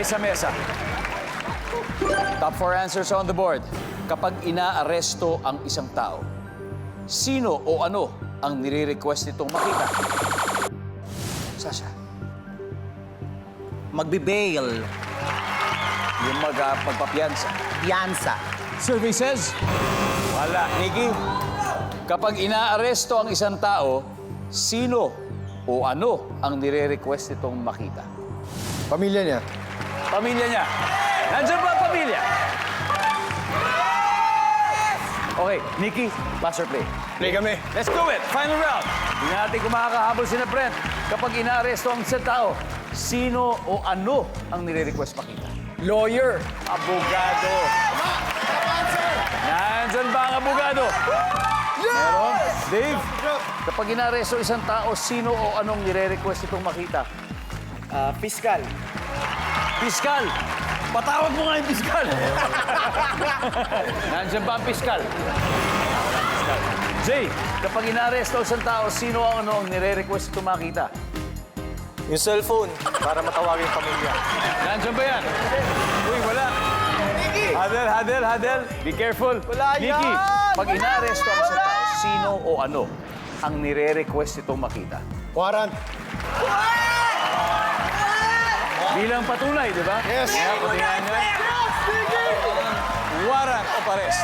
sabay sa mesa. Top 4 answers on the board. Kapag inaaresto ang isang tao, sino o ano ang nire-request nitong makita? Sasha. Magbe-bail. Yung magpapiyansa. Piyansa. Survey says, wala. Nikki? Kapag inaaresto ang isang tao, sino o ano ang nire-request nitong makita? Pamilya niya. Pamilya niya. Nandiyan ba ang pamilya? Okay, Nikki, pass or play? Play kami. Let's do it! Final round. Hindi natin kung makakahabol si Brent. Kapag inaaresto ang isang tao, sino o ano ang nire-request makita? Lawyer. Abogado. Nandyan ba ang abogado? Meron? Dave, kapag inaaresto ang isang tao, sino o anong nire-request itong makita? Fiscal. Piskal! Patawag mo nga yung piskal! Nandiyan ba ang piskal? Jay, kapag inaaresto ang isang tao, sino o ano ang nire-request itong makita? Yung cellphone, para matawagin yung pamilya. Nandiyan ba yan? Uy, wala. Hadel. Be careful. Wala yan! Nikki, pag inaaresto ang isang tao, sino o ano ang nire-request itong makita? Warrant. Bilang patunay, di ba? Yes. Kaya patingan niya. Warrant of arrest.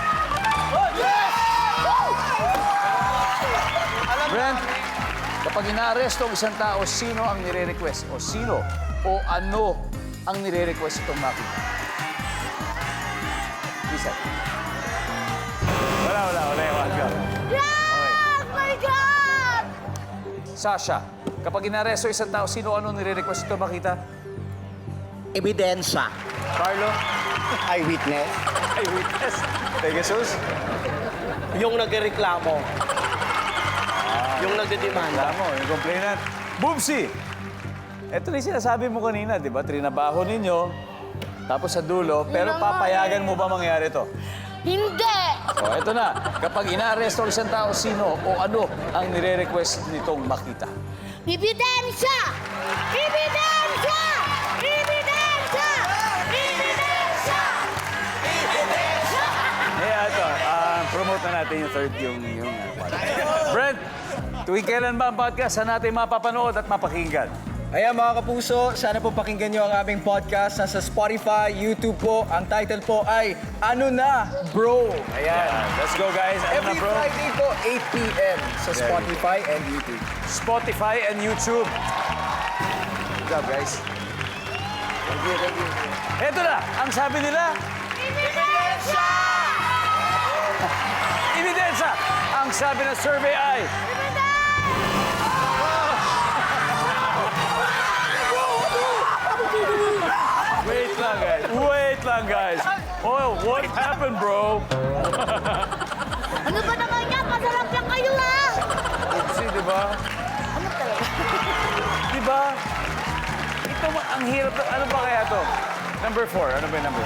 Brent, kapag inaaresto ang isang tao, sino ang nire-request? O sino o ano ang nire-request itong makita? Isa. Wala. Yeah! My God! Sasha, kapag inaaresto isang tao, sino o ano nire-request itong makita? Ebidensya. Carlo? Eyewitness. Eyewitness. Pegasus? Yung nagreklamo. Yung nagdedemanda. Alam mo, yung complainant. Boobsy! Ito na yung sinasabi mo kanina, di ba? Trinabaho ninyo, tapos sa dulo, pero papayagan mo ba mangyari to? Hindi! O, ito na. Kapag inaaresto ang isang tao, sino o ano ang nire-request nitong makita? Ebidensya! Ebidensya! Ebidensya! Ebidensya! Ebidensya! Ito, promote na natin yung third, yung podcast. Brent, tuwing kailan ba ang podcast? Saan natin mapapanood at mapakinggan? Ayan mga kapuso, sana po pakinggan nyo ang aming podcast. Nasa Spotify, YouTube po. Ang title po ay Ano Na, Bro? Ayan. Let's go, guys. Ano na, Every bro? Friday po, 8 p.m. sa Spotify and YouTube. Spotify and YouTube. Good job, guys. Thank you. Ito na, ang sabi nila, Ebidensya! ebidensya. Ang sabi ng survey ay, Wait lang, guys. Oh, what happened, bro? Ano ba naman yan? Masarap lang kayo, ha? See, di ba? Ano talaga? Di ba? Ito, ang hirap. Ano ba kaya to? Number 4. Ano ba yung number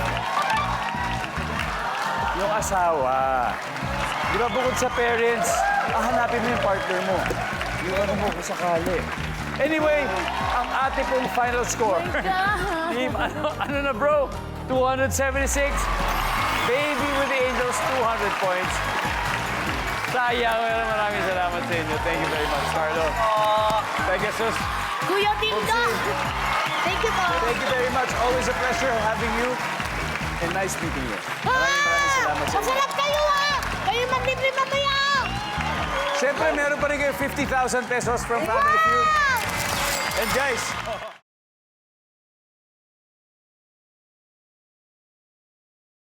4? Yung asawa. Di ba bukod sa parents, hanapin mo yung partner mo. Yung ano mo kung sakali. Anyway, ang ate pong final score. Team, ano na bro? 276. Baby with the Angels, 200 points. Sayang, maraming salamat sa inyo. Thank you very much, Carlo. Pegasus, Kuya Tinda! Thank you po. thank you very much. Always a pleasure having you. And nice meeting you. Maraming salamat sa inyo. Masarap kayo, ha? Kayo manlibre mamaya! Siyempre, meron pa rin kayo 50,000 pesos from Family Feud. Wow! And guys,